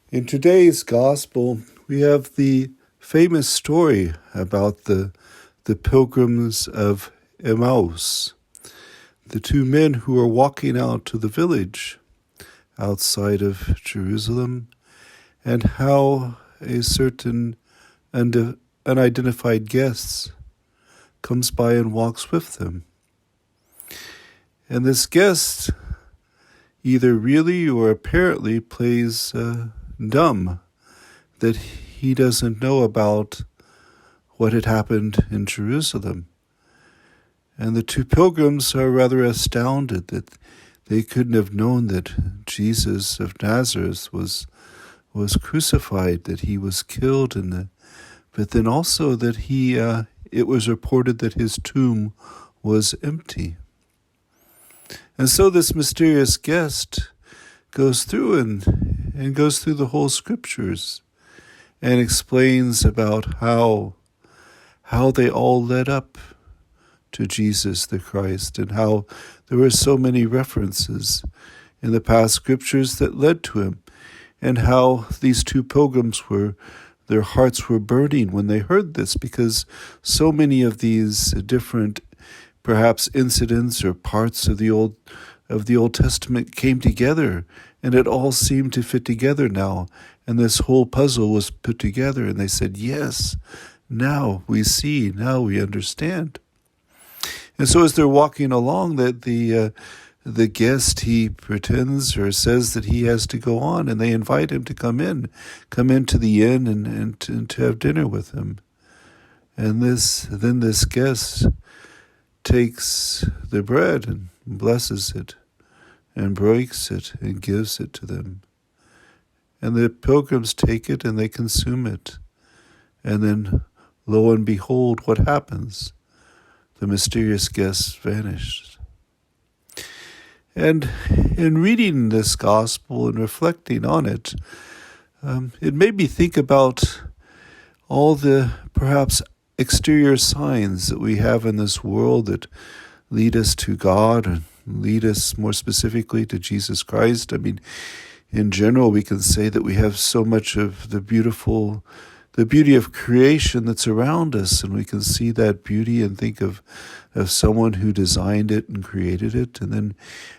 In today's gospel, we have the famous story about the pilgrims of Emmaus, the two men who are walking out to the village outside of Jerusalem, and how a certain unidentified guest comes by and walks with them. And this guest either really or apparently plays dumb, that he doesn't know about what had happened in Jerusalem. And the two pilgrims are rather astounded that they couldn't have known that Jesus of Nazareth was crucified, that he was killed, but then also that it was reported that his tomb was empty. And so this mysterious guest goes through and goes through the whole scriptures and explains about how they all led up to Jesus the Christ, and how there were so many references in the past scriptures that led to him, and how these two pilgrims their hearts were burning when they heard this, because so many of these different perhaps incidents or parts of the Old Testament came together, and it all seemed to fit together now, and this whole puzzle was put together, and they said, yes, now we see, now we understand. And so as they're walking along, that the guest, he pretends or says that he has to go on, and they invite him to come into the inn and to have dinner with him. And then this guest takes the bread and blesses it and breaks it and gives it to them. And the pilgrims take it and they consume it. And then, lo and behold, what happens? The mysterious guest vanished. And in reading this gospel and reflecting on it, it made me think about all the perhaps exterior signs that we have in this world that lead us to God and lead us more specifically to Jesus Christ. I mean, in general, we can say that we have so much of the beauty of creation that's around us, and we can see that beauty and think of someone who designed it and created it, and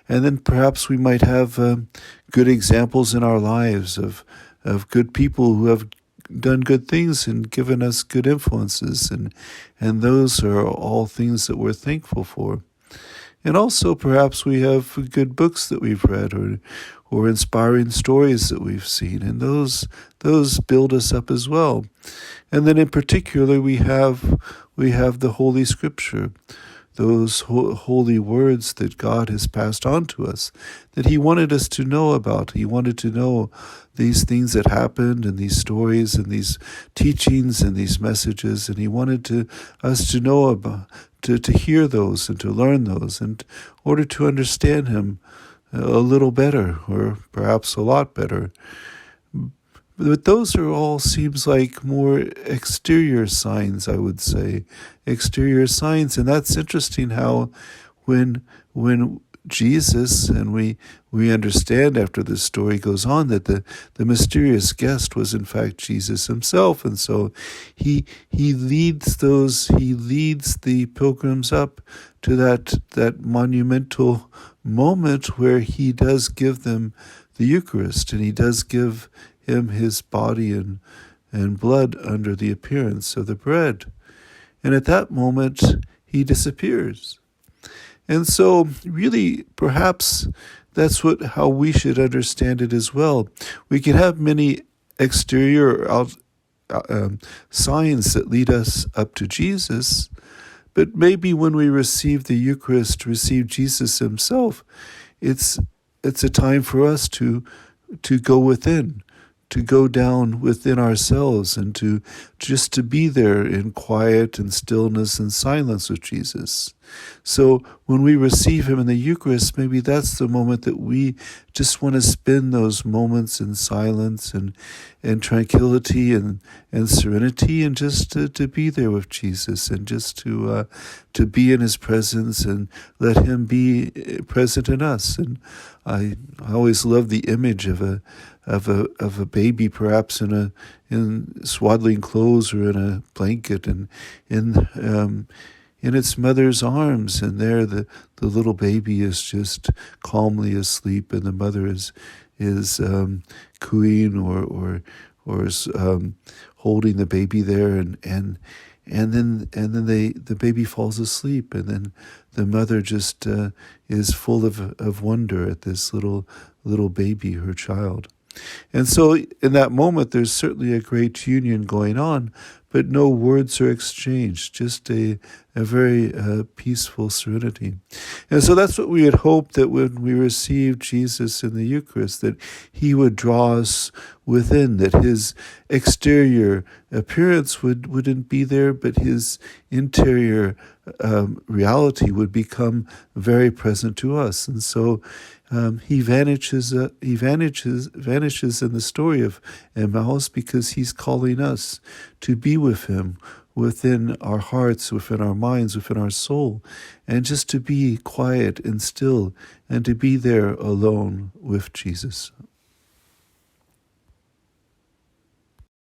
then perhaps we might have good examples in our lives of good people who have done good things and given us good influences, and those are all things that we're thankful for. And also perhaps we have good books that we've read or inspiring stories that we've seen, and those build us up as well. And then in particular we have the Holy Scripture, those holy words that God has passed on to us, that he wanted us to know about. He wanted to know these things that happened, and these stories and these teachings and these messages, and he wanted us to know about, to hear those and to learn those in order to understand him a little better, or perhaps a lot better. But those are all seems like more exterior signs, I would say. Exterior signs. And that's interesting how when Jesus, and we understand after this story goes on that the mysterious guest was in fact Jesus himself. And so he leads the pilgrims up to that monumental moment where he does give them the Eucharist, and he does give him his body and blood under the appearance of the bread. And at that moment, he disappears. And so really, perhaps that's how we should understand it as well. We can have many exterior signs that lead us up to Jesus, but maybe when we receive the Eucharist, receive Jesus himself, it's a time for us to go within, to go down within ourselves, and to be there in quiet and stillness and silence with Jesus. So when we receive him in the Eucharist, maybe that's the moment that we just want to spend those moments in silence and tranquility and serenity, and just to be there with Jesus, and just to be in his presence and let him be present in us. And I always love the image of of a baby, perhaps in swaddling clothes or in a blanket, and in its mother's arms, and there the little baby is just calmly asleep, and the mother is cooing or is holding the baby there, and then the baby falls asleep, and then the mother just is full of wonder at this little baby, her child. And so in that moment, there's certainly a great union going on, but no words are exchanged, just a very peaceful serenity. And so that's what we had hoped, that when we receive Jesus in the Eucharist, that he would draw us within, that his exterior appearance wouldn't be there, but his interior reality would become very present to us. And so he vanishes in the story of Emmaus, because he's calling us to be with him within our hearts, within our minds, within our soul, and just to be quiet and still, and to be there alone with Jesus.